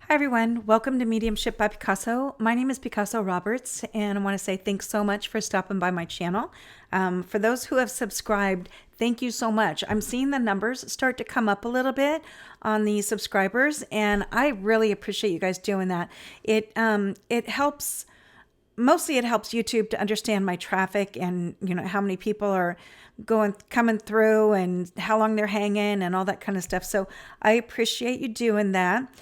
Hi, everyone. Welcome to Mediumship by Picasso. My name is Picasso Roberts, and I want to say thanks so much for stopping by my channel. For those who have subscribed, thank you so much. I'm seeing the numbers start to come up a little bit on the subscribers, and I really appreciate you guys doing that. It helps. Mostly, it helps YouTube to understand my traffic and how many people are coming through and how long they're hanging and all that kind of stuff. So I appreciate you doing that.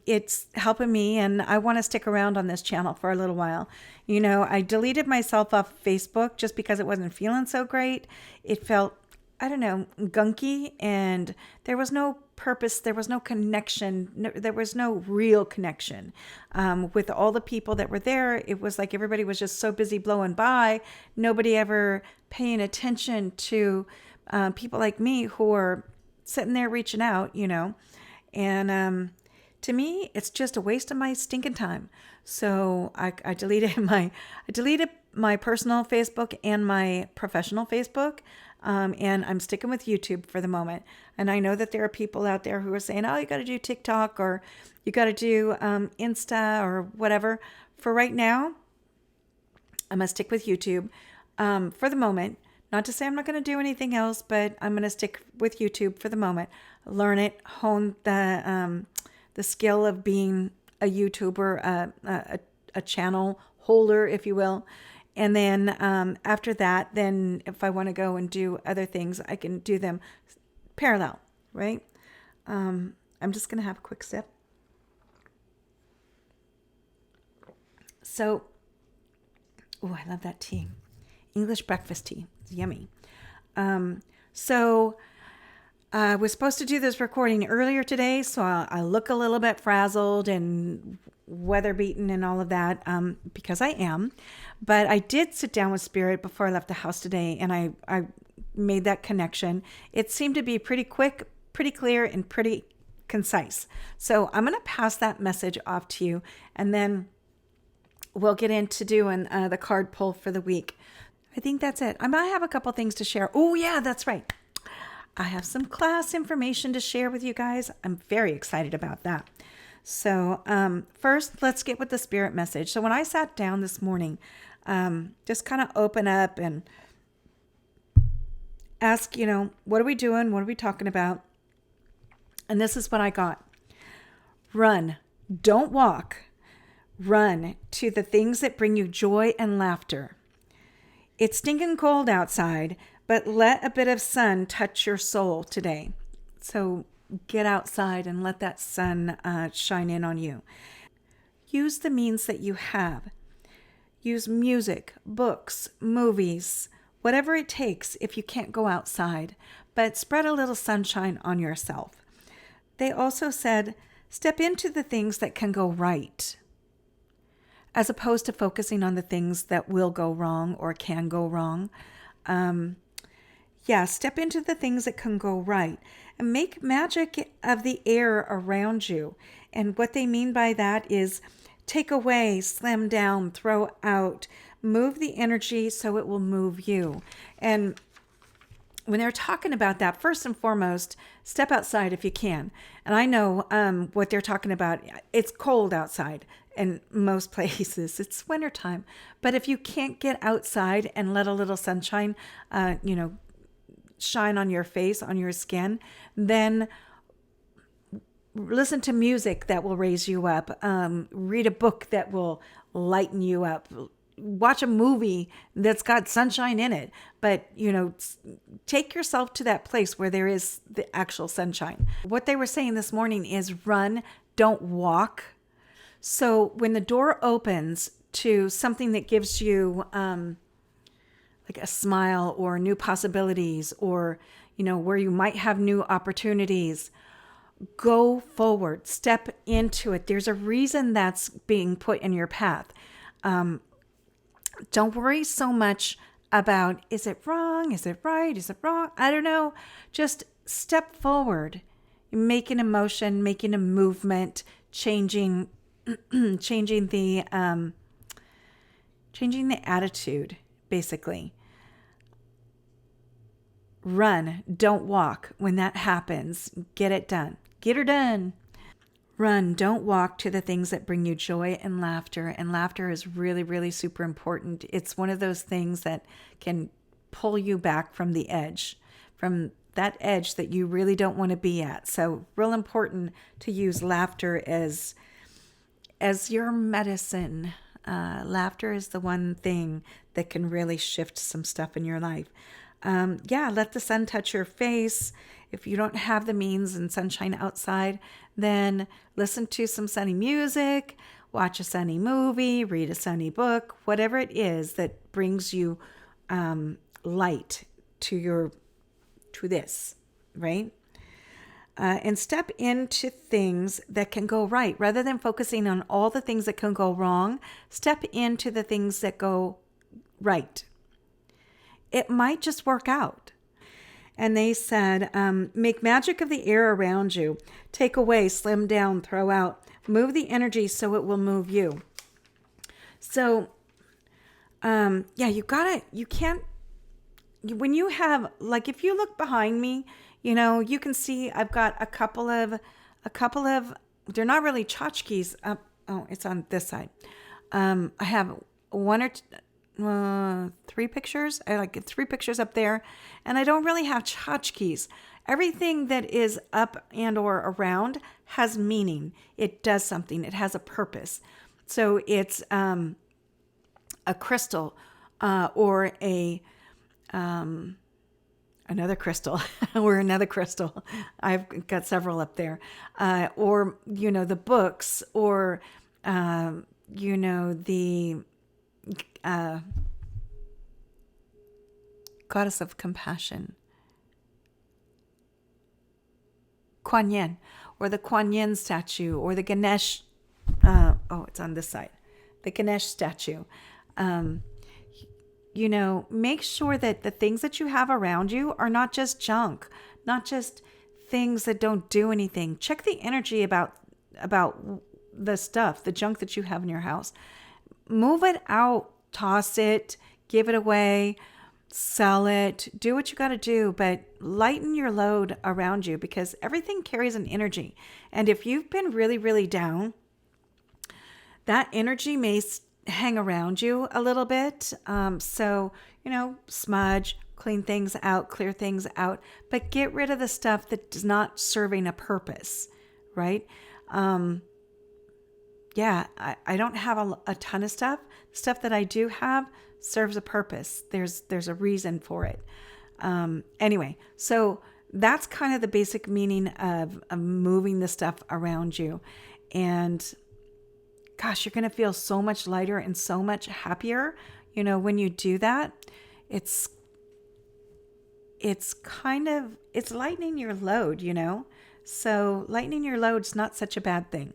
It's helping me, and I want to stick around on this channel for a little while. I deleted myself off Facebook just because it wasn't feeling so great. It felt, I don't know, gunky, and there was no purpose. There was no connection. There was no real connection with all the people that were there. It was like everybody was just so busy blowing by, nobody ever paying attention to people like me who are sitting there reaching out, and to me, it's just a waste of my stinking time. So I deleted my personal Facebook and my professional Facebook. And I'm sticking with YouTube for the moment. And I know that there are people out there who are saying, oh, you got to do TikTok or you got to do Insta or whatever. For right now, I'm going to stick with YouTube for the moment. Not to say I'm not going to do anything else, but I'm going to stick with YouTube for the moment. Learn it, hone the skill of being a YouTuber, a channel holder, if you will. And then after that, then if I want to go and do other things, I can do them parallel, right? I'm just going to have a quick sip. So, oh, I love that tea. English breakfast tea. It's yummy. I was supposed to do this recording earlier today, so I look a little bit frazzled and weather beaten and all of that because I am. But I did sit down with Spirit before I left the house today, and I made that connection. It seemed to be pretty quick, pretty clear, and pretty concise. So I'm going to pass that message off to you, and then we'll get into doing the card pull for the week. I think that's it. I might have a couple things to share. Oh, yeah, that's right. I have some class information to share with you guys. I'm very excited about that. So first, let's get with the Spirit message. So when I sat down this morning, just kind of open up and ask, what are we doing? What are we talking about? And this is what I got. Run. Don't walk. Run to the things that bring you joy and laughter. It's stinking cold outside, but let a bit of sun touch your soul today. So get outside and let that sun shine in on you. Use the means that you have. Use music, books, movies, whatever it takes if you can't go outside, but spread a little sunshine on yourself. They also said, step into the things that can go right, as opposed to focusing on the things that will go wrong or can go wrong. Step into the things that can go right and make magic of the air around you. And what they mean by that is take away, slam down, throw out, move the energy so it will move you. And when they're talking about that, first and foremost, step outside if you can. And I know what they're talking about. It's cold outside in most places. It's wintertime. But if you can't get outside and let a little sunshine, shine on your face, on your skin, then listen to music that will raise you up. Read a book that will lighten you up. Watch a movie that's got sunshine in it. But, take yourself to that place where there is the actual sunshine. What they were saying this morning is run, don't walk. So when the door opens to something that gives you like a smile or new possibilities or, where you might have new opportunities, go forward, step into it. There's a reason that's being put in your path. Don't worry so much about, is it wrong? Is it right? Is it wrong? I don't know. Just step forward, making a motion, making a movement, changing the attitude, basically. Run, don't walk. When that happens, get it done. Get her done. Run, don't walk to the things that bring you joy and laughter. And laughter is really, really super important. It's one of those things that can pull you back from the edge, from that edge that you really don't want to be at. So real important to use laughter as your medicine. Laughter is the one thing that can really shift some stuff in your life. Let the sun touch your face. If you don't have the means and sunshine outside, then listen to some sunny music, watch a sunny movie, read a sunny book, whatever it is that brings you light to this, right? And step into things that can go right. Rather than focusing on all the things that can go wrong, step into the things that go right. It might just work out. And they said, make magic of the air around you. Take away, slim down, throw out. Move the energy so it will move you. So, when you have, like, if you look behind me, you can see I've got a couple of, they're not really tchotchkes. It's on this side. I have one or two, three pictures. I like 3 pictures up there, and I don't really have tchotchkes. Everything that is up and or around has meaning. It does something. It has a purpose. So it's a crystal or another crystal or another crystal. I've got several up there. Or, the books or, the goddess of compassion, Kuan Yin, or the Kuan Yin statue, or the Ganesh, it's on this side, the Ganesh statue. Make sure that the things that you have around you are not just junk, not just things that don't do anything. Check the energy about the stuff, the junk that you have in your house. Move it out, toss it, give it away, sell it, do what you got to do, but lighten your load around you because everything carries an energy. And if you've been really, really down, that energy may hang around you a little bit. So, smudge, clean things out, clear things out, but get rid of the stuff that is not serving a purpose, right? I don't have a ton of stuff. Stuff that I do have serves a purpose. There's a reason for it. Anyway, so that's kind of the basic meaning of moving the stuff around you. And gosh, you're going to feel so much lighter and so much happier, when you do that. It's lightening your load, So lightening your load's not such a bad thing.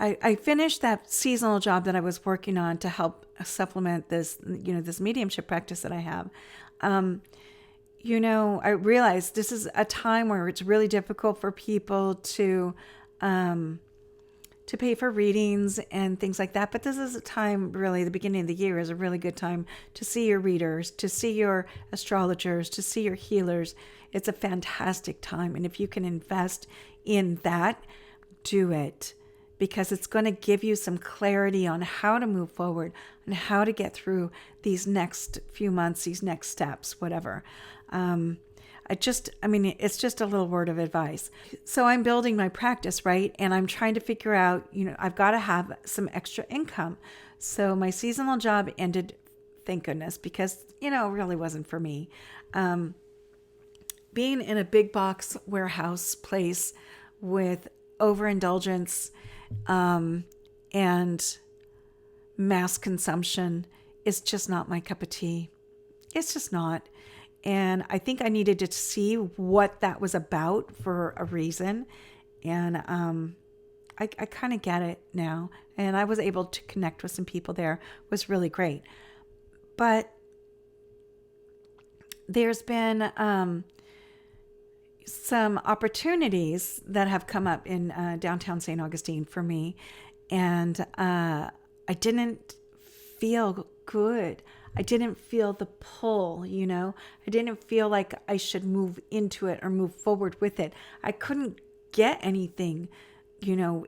I finished that seasonal job that I was working on to help supplement this, this mediumship practice that I have. I realized this is a time where it's really difficult for people to pay for readings and things like that. But this is a time, really, the beginning of the year is a really good time to see your readers, to see your astrologers, to see your healers. It's a fantastic time. And if you can invest in that, do it. Because it's going to give you some clarity on how to move forward and how to get through these next few months, these next steps, whatever. It's just a little word of advice. So I'm building my practice, right? And I'm trying to figure out, I've got to have some extra income. So my seasonal job ended, thank goodness, because, it really wasn't for me. Being in a big box warehouse place with overindulgence, and mass consumption is just not my cup of tea. It's just not. And I think I needed to see what that was about for a reason. And I kind of get it now. And I was able to connect with some people there. It was really great. But there's been some opportunities that have come up in downtown St. Augustine for me. And I didn't feel good. I didn't feel the pull, I didn't feel like I should move into it or move forward with it. I couldn't get anything. It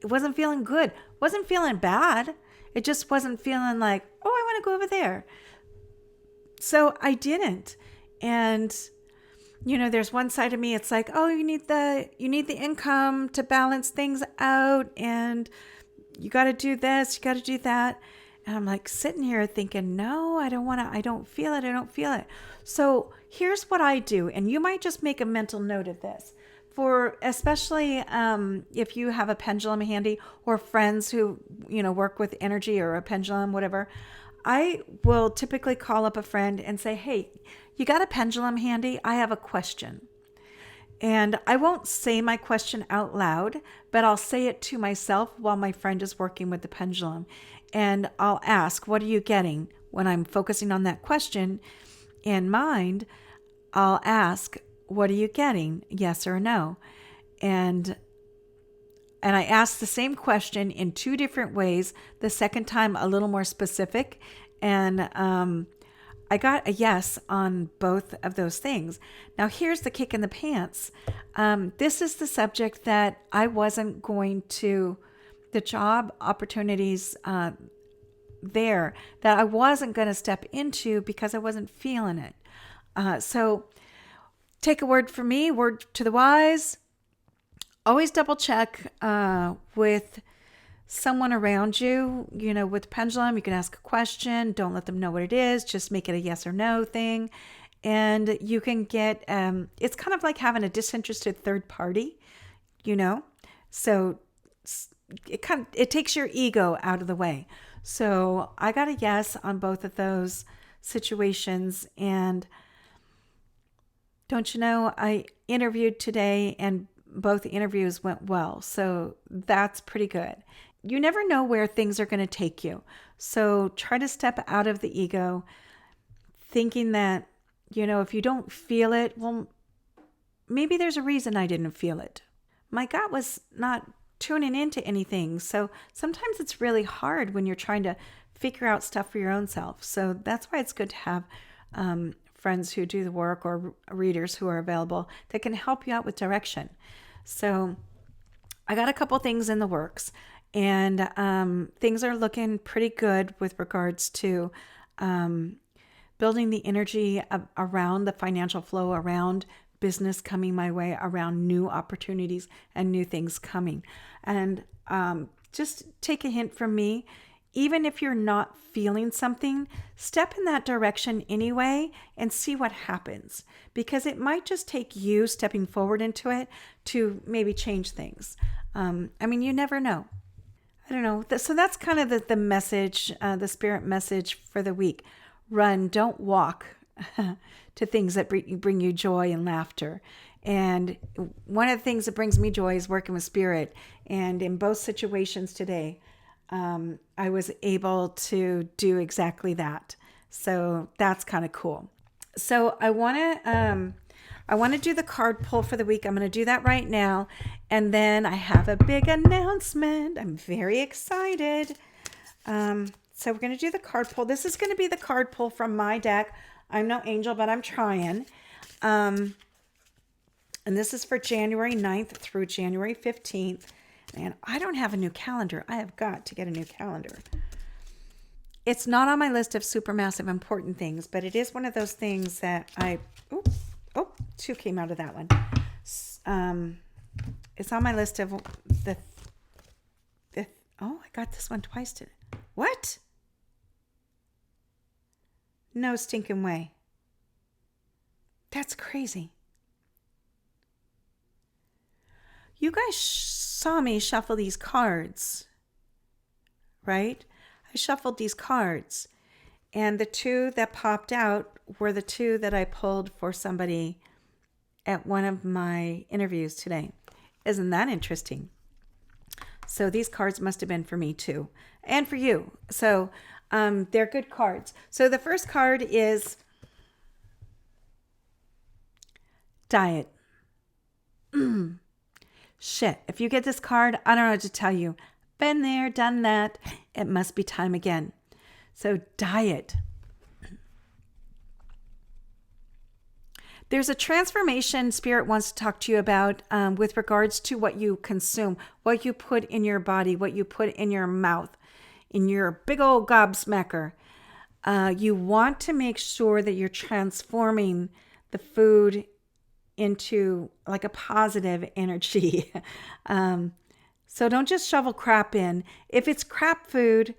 wasn't feeling good. Wasn't feeling bad. It just wasn't feeling like, oh, I want to go over there. So I didn't. And there's one side of me, it's like, oh, you need the income to balance things out, and you got to do this, you got to do that. And I'm like sitting here thinking, no, I don't feel it. So here's what I do. And you might just make a mental note of this, for especially if you have a pendulum handy, or friends who, work with energy or a pendulum, whatever. I will typically call up a friend and say, hey, you got a pendulum handy? I have a question. And I won't say my question out loud, but I'll say it to myself while my friend is working with the pendulum. And I'll ask, what are you getting? When I'm focusing on that question in mind, I'll ask, what are you getting? Yes or no? And I asked the same question in two different ways. The second time, a little more specific. And I got a yes on both of those things. Now, here's the kick in the pants. This is the subject that I wasn't going to, the job opportunities there, that I wasn't going to step into because I wasn't feeling it. So take a word from me, word to the wise. Always double check with someone around you. With pendulum, you can ask a question. Don't let them know what it is. Just make it a yes or no thing. And you can get, it's kind of like having a disinterested third party, So it takes your ego out of the way. So I got a yes on both of those situations. And don't you know, I interviewed today and both interviews went well. So that's pretty good. You never know where things are going to take you. So try to step out of the ego, thinking that, if you don't feel it, well, maybe there's a reason I didn't feel it. My gut was not tuning into anything. So sometimes it's really hard when you're trying to figure out stuff for your own self. So that's why it's good to have friends who do the work, or readers who are available that can help you out with direction. So I got a couple things in the works, and things are looking pretty good with regards to building the energy around the financial flow, around business coming my way, around new opportunities and new things coming. And just take a hint from me. Even if you're not feeling something, step in that direction anyway and see what happens, because it might just take you stepping forward into it to maybe change things. You never know. I don't know. So that's kind of the message, the spirit message for the week. Run, don't walk to things that bring you joy and laughter. And one of the things that brings me joy is working with spirit. And in both situations today, I was able to do exactly that. So that's kind of cool. So I want to do the card pull for the week. I'm going to do that right now. And then I have a big announcement. I'm very excited. So we're going to do the card pull. This is going to be the card pull from my deck. I'm no angel, but I'm trying. And this is for January 9th through January 15th. And I don't have a new calendar. I have got to get a new calendar. It's not on my list of supermassive important things, but it is one of those things that two came out of that one. It's on my list of the I got this one twice today. What? No stinking way. That's crazy. You guys saw me shuffle these cards, right? I shuffled these cards, and the two that popped out were the two that I pulled for somebody at one of my interviews today. Isn't that interesting? So these cards must have been for me too, and for you. So they're good cards. So the first card is diet. Shit, if you get this card, I don't know what to tell you. Been there, done that. It must be time again. So diet. There's a transformation Spirit wants to talk to you about with regards to what you consume, what you put in your body, what you put in your mouth, in your big old gobsmacker. You want to make sure that you're transforming the food into like a positive energy. So don't just shovel crap in. If it's crap food,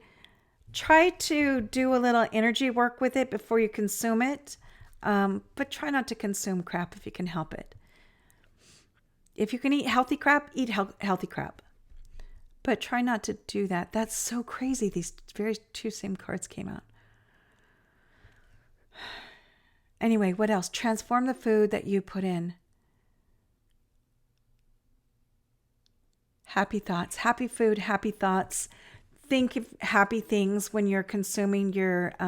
try to do a little energy work with it before you consume it. But try not to consume crap if you can help it. If you can eat healthy crap, eat healthy crap. But try not to do that. That's so crazy. These very two same cards came out. Anyway, what else? Transform the food that you put in. Happy thoughts, happy food, happy thoughts. Think of happy things when you're consuming the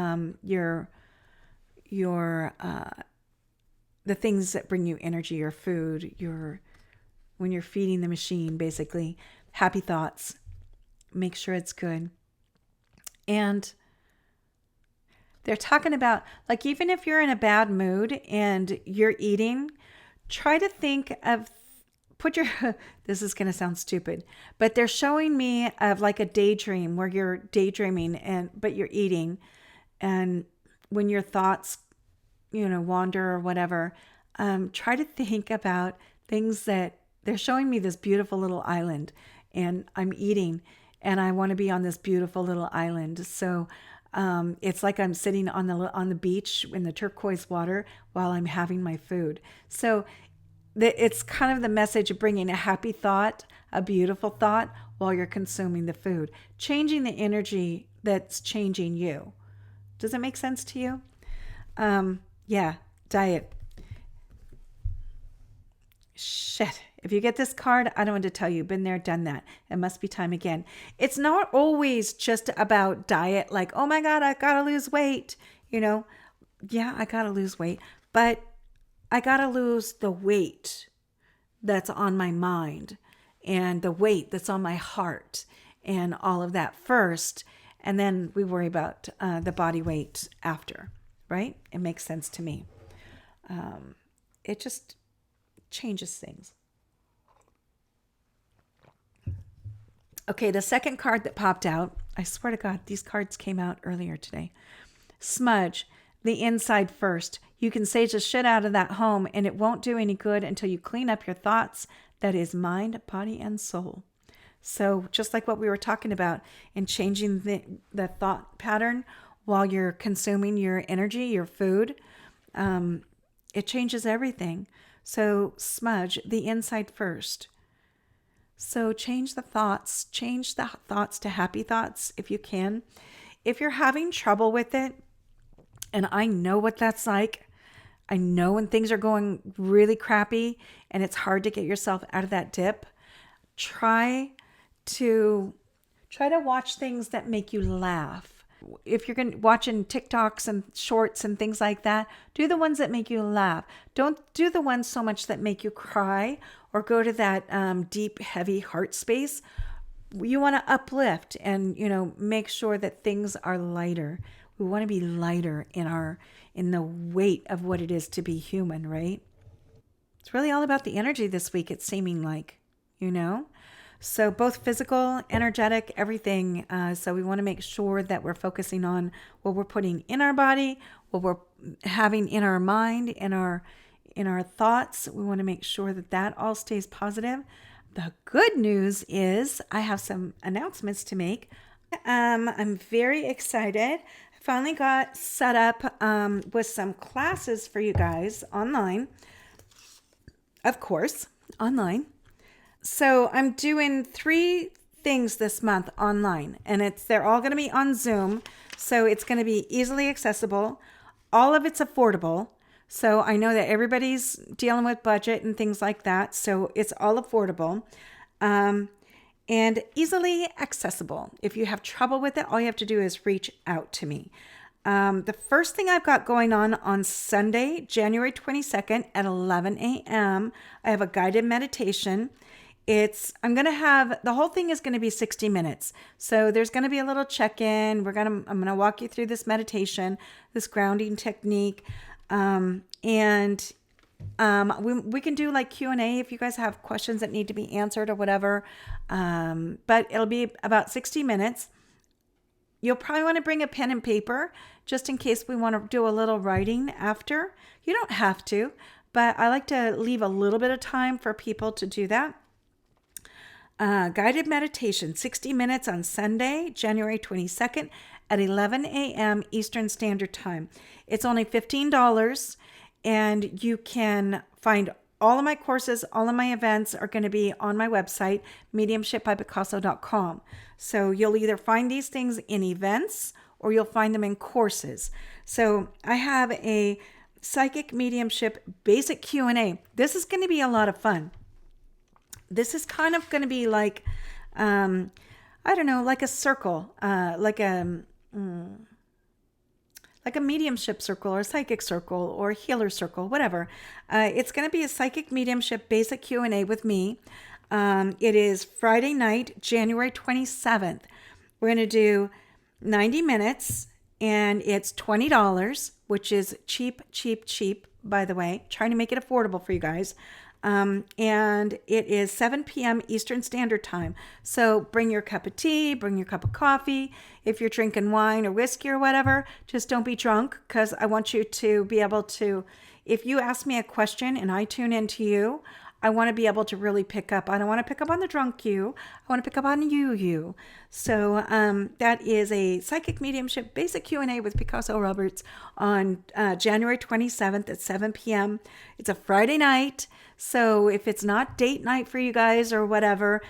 things that bring you energy, your food, when you're feeding the machine, basically. Happy thoughts. Make sure it's good. And they're talking about, like, even if you're in a bad mood and you're eating, try to think of, this is going to sound stupid, but they're showing me of like a daydream where you're daydreaming but you're eating. And when your thoughts, wander or whatever, try to think about things that they're showing me this beautiful little island and I'm eating and I want to be on this beautiful little island. So it's like I'm sitting on the beach in the turquoise water while I'm having my food. So it's kind of the message of bringing a happy thought, a beautiful thought while you're consuming the food, changing the energy that's changing you. Does it make sense to you? Yeah, diet. Shit. If you get this card, I don't want to tell you. Been there, done that. It must be time again. It's not always just about diet, like, oh my God, I got to lose weight. Yeah, I got to lose weight. But I got to lose the weight that's on my mind and the weight that's on my heart and all of that first. And then we worry about the body weight after, right? It makes sense to me. It just changes things. Okay, the second card that popped out, I swear to God, these cards came out earlier today. Smudge, the inside first. You can sage the shit out of that home and it won't do any good until you clean up your thoughts. That is mind, body, and soul. So just like what we were talking about in changing the thought pattern while you're consuming your energy, your food, it changes everything. So smudge the inside first. So change the thoughts to happy thoughts if you can. If you're having trouble with it, and I know what that's like, I know when things are going really crappy and it's hard to get yourself out of that dip, try to watch things that make you laugh. If you're watching TikToks and shorts and things like that, do the ones that make you laugh. Don't do the ones so much that make you cry or go to that deep, heavy heart space. You want to uplift and, make sure that things are lighter. We want to be lighter in the weight of what it is to be human, right? It's really all about the energy this week, it's seeming like, So both physical, energetic, everything. So we want to make sure that we're focusing on what we're putting in our body, what we're having in our mind, in our thoughts. We want to make sure that all stays positive. The good news is I have some announcements to make. I'm very excited. I finally got set up with some classes for you guys online. Of course, online. So I'm doing 3 things this month online, and they're all going to be on Zoom. So it's going to be easily accessible. All of it's affordable. So I know that everybody's dealing with budget and things like that. So it's all affordable. And easily accessible. If you have trouble with it, all you have to do is reach out to me. The first thing I've got going on Sunday, January 22nd at 11 a.m., I have a guided meditation. I'm going to have, the whole thing is going to be 60 minutes. So there's going to be a little check-in. I'm going to walk you through this meditation, this grounding technique. And We can do like Q&A if you guys have questions that need to be answered or whatever. But it'll be about 60 minutes. You'll probably want to bring a pen and paper just in case we want to do a little writing after. You don't have to, but I like to leave a little bit of time for people to do that. Guided meditation, 60 minutes on Sunday, January 22nd at 11 a.m. Eastern Standard Time. It's only $15, and you can find all of my courses, all of my events are going to be on my website, mediumshipbypicasso.com. So you'll either find these things in events or you'll find them in courses. So I have a psychic mediumship basic Q&A. This is going to be a lot of fun. This is kind of going to be like, I don't know, like a circle, like a mediumship circle or a psychic circle or a healer circle, whatever. It's going to be a psychic mediumship basic Q&A with me. It is Friday night, January 27th. We're going to do 90 minutes and it's $20, which is cheap, by the way. Trying to make it affordable for you guys. And it is 7 p.m. Eastern Standard Time. So bring your cup of tea, bring your cup of coffee. If you're drinking wine or whiskey or whatever, just don't be drunk, because I want you to be able to, if you ask me a question and I tune into you, I want to be able to really pick up. I don't want to pick up on the drunk you. I want to pick up on you. So that is a psychic mediumship basic Q&A with Picasso Roberts on January 27th at 7 p.m. It's a Friday night. So if it's not date night for you guys or whatever,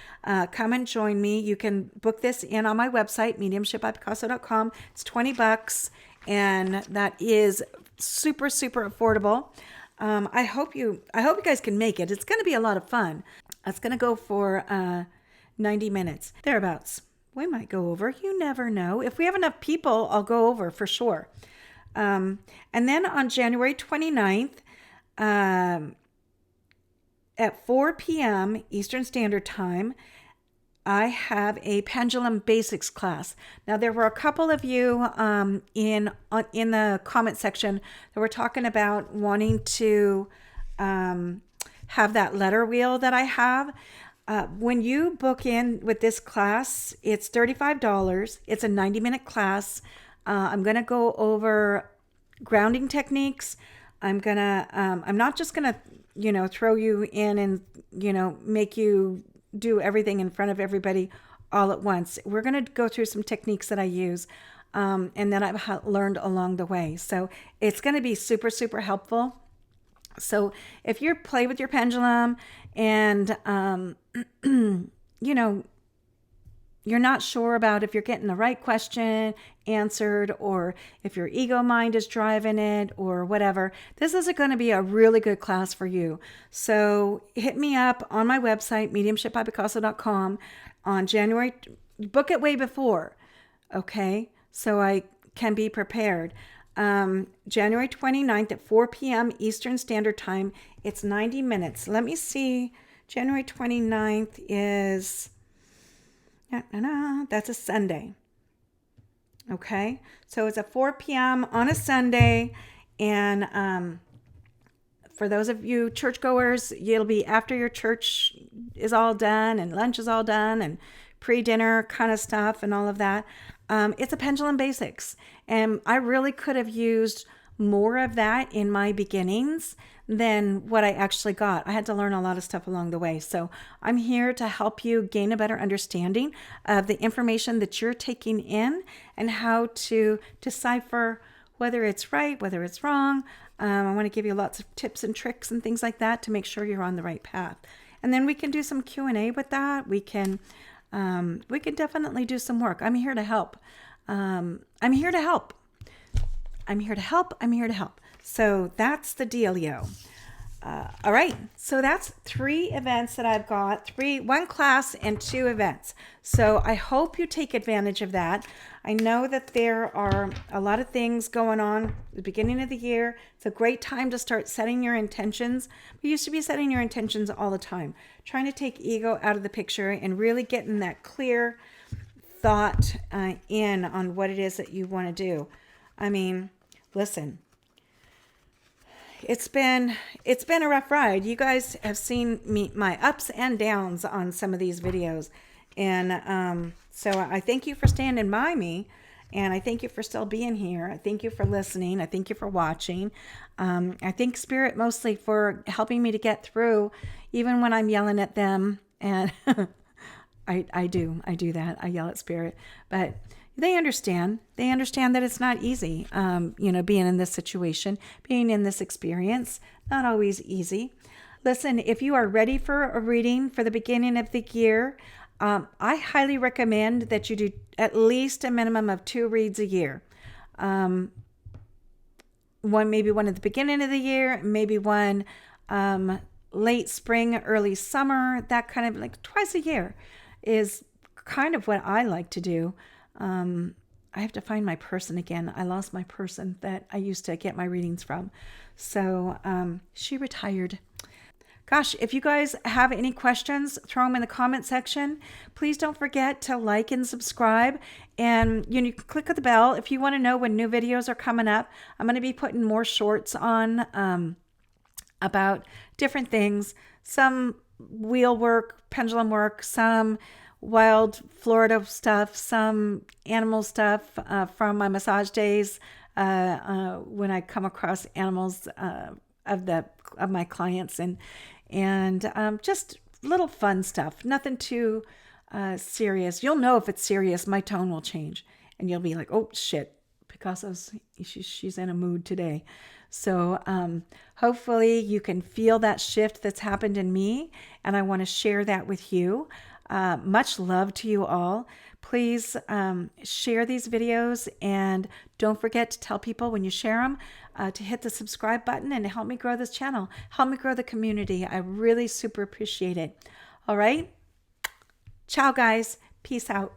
come and join me. You can book this in on my website, mediumshipbypicasso.com. It's $20, and that is super affordable. I hope you guys can make it. It's going to be a lot of fun. It's going to go for 90 minutes, thereabouts. We might go over. You never know. If we have enough people, I'll go over for sure. And then on January 29th, at 4 p.m. Eastern Standard Time, I have a pendulum basics class. Now, there were a couple of you in the comment section that were talking about wanting to have that letter wheel that I have. When you book in with this class, it's $35. It's a 90-minute class. I'm going to go over grounding techniques. I'm not just going to, throw you in and, make you do everything in front of everybody all at once. We're going to go through some techniques that I use and that I've learned along the way. So it's going to be super helpful. So if you play with your pendulum and, you're not sure about if you're getting the right question answered or if your ego mind is driving it or whatever, this is going to be a really good class for you. So hit me up on my website, mediumshipbypicasso.com on January. Book it way before, okay? So I can be prepared. January 29th at 4 p.m. Eastern Standard Time. It's 90 minutes. Let me see. January 29th is... that's a Sunday. Okay. So it's at 4 p.m. on a Sunday. And for those of you churchgoers, it'll be after your church is all done and lunch is all done and pre-dinner kind of stuff and all of that. It's a pendulum basics. And I really could have used more of that in my beginnings than what I actually got. I had to learn a lot of stuff along the way. So I'm here to help you gain a better understanding of the information that you're taking in and how to decipher whether it's right, whether it's wrong. I want to give you lots of tips and tricks and things like that to make sure you're on the right path. And then we can do some Q&A with that. We can definitely do some work. I'm here to help. I'm here to help. So that's the dealio. All right. So that's 3 events that I've got, 1 class and 2 events. So I hope you take advantage of that. I know that there are a lot of things going on at the beginning of the year. It's a great time to start setting your intentions. We used to be setting your intentions all the time, trying to take ego out of the picture and really getting that clear thought in on what it is that you want to do. I mean, listen, it's been a rough ride. You guys have seen my ups and downs on some of these videos, and so I thank you for standing by me, and I thank you for still being here. I thank you for listening. I thank you for watching. I thank Spirit mostly for helping me to get through, even when I'm yelling at them, and I do that. I yell at Spirit, but they understand. They understand that it's not easy, being in this situation, being in this experience, not always easy. Listen, if you are ready for a reading for the beginning of the year, I highly recommend that you do at least a minimum of 2 reads a year. Maybe one at the beginning of the year, maybe one late spring, early summer, that kind of like twice a year is kind of what I like to do. I have to find my person again. I lost my person that I used to get my readings from. So she retired. Gosh, if you guys have any questions, throw them in the comment section. Please don't forget to like and subscribe. And you can click on the bell if you want to know when new videos are coming up. I'm going to be putting more shorts on about different things. Some wheel work, pendulum work, some wild Florida stuff, some animal stuff from my massage days when I come across animals of my clients, and just little fun stuff. Nothing too serious. You'll know if it's serious. My tone will change, and you'll be like, "Oh shit, Picasso's she's in a mood today." So hopefully you can feel that shift that's happened in me, and I want to share that with you. Much love to you all. Please share these videos, and don't forget to tell people when you share them to hit the subscribe button and help me grow this channel. Help me grow the community. I really super appreciate it. All right. Ciao, guys. Peace out.